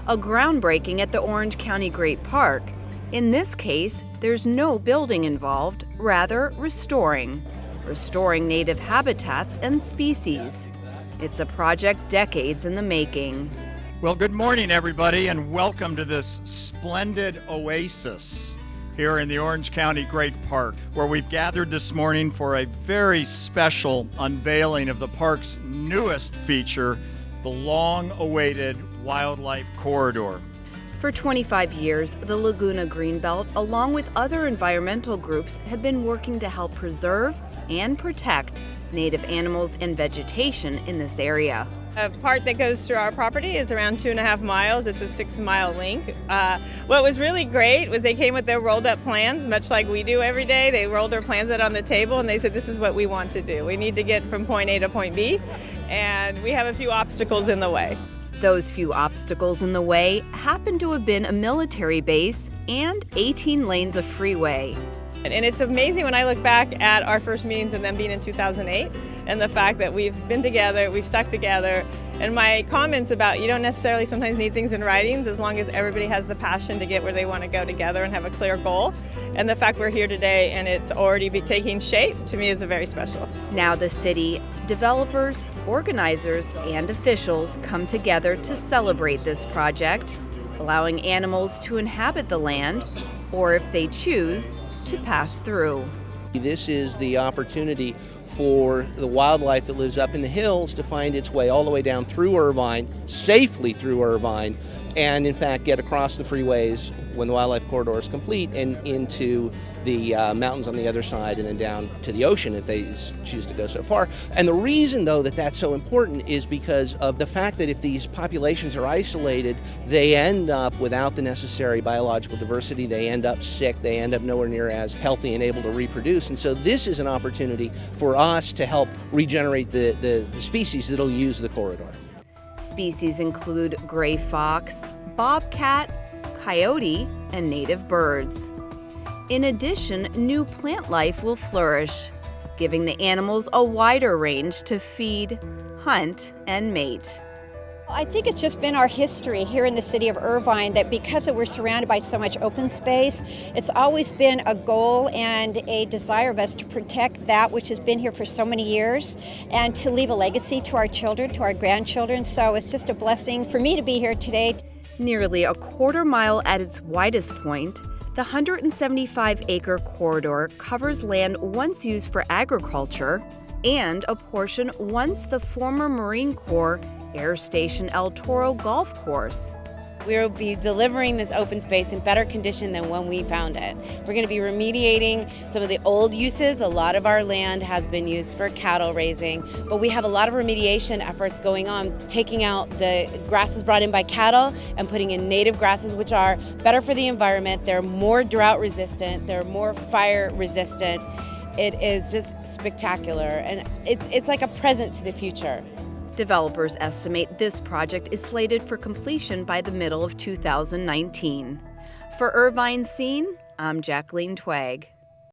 a groundbreaking at the Orange County Great Park. In this case, there's no building involved, rather restoring native habitats and species. It's a project decades in the making. Well, good morning, everybody, and welcome to this splendid oasis here in the Orange County Great Park, where we've gathered this morning for a very special unveiling of the park's newest feature, the long-awaited wildlife corridor. For 25 years, the Laguna Greenbelt, along with other environmental groups, have been working to help preserve and protect native animals and vegetation in this area. A part that goes through our property is around 2.5 miles. It's a 6-mile link. What was really great was they came with their rolled up plans, much like we do every day. They rolled their plans out on the table and they said, this is what we want to do. We need to get from point A to point B, and we have a few obstacles in the way. Those few obstacles in the way happen to have been a military base and 18 lanes of freeway. And it's amazing when I look back at our first meetings and them being in 2008 and the fact that we've been together, we've stuck together, and my comments about you don't necessarily sometimes need things in writings as long as everybody has the passion to get where they want to go together and have a clear goal. And the fact we're here today and it's already taking shape, to me, is very special. Now the city, developers, organizers, and officials come together to celebrate this project, allowing animals to inhabit the land, or if they choose, to pass through. This is the opportunity for the wildlife that lives up in the hills to find its way all the way down through Irvine, safely through Irvine, and in fact get across the freeways when the wildlife corridor is complete and into the mountains on the other side and then down to the ocean if they choose to go so far. And the reason, though, that that's so important is because of the fact that if these populations are isolated, they end up without the necessary biological diversity, they end up sick, they end up nowhere near as healthy and able to reproduce. And so this is an opportunity for us to help regenerate the species that'll use the corridor. Species include gray fox, bobcat, coyote, and native birds. In addition, new plant life will flourish, giving the animals a wider range to feed, hunt, and mate. I think it's just been our history here in the city of Irvine that because we're surrounded by so much open space, it's always been a goal and a desire of us to protect that which has been here for so many years and to leave a legacy to our children, to our grandchildren. So it's just a blessing for me to be here today. Nearly a quarter mile at its widest point, the 175-acre corridor covers land once used for agriculture and a portion once the former Marine Corps Air Station El Toro golf course. We will be delivering this open space in better condition than when we found it. We're going to be remediating some of the old uses. A lot of our land has been used for cattle raising, but we have a lot of remediation efforts going on, taking out the grasses brought in by cattle and putting in native grasses, which are better for the environment. They're more drought resistant, they're more fire resistant. It is just spectacular, and it's like a present to the future. Developers estimate this project is slated for completion by the middle of 2019. For Irvine Scene, I'm Jacqueline Twag.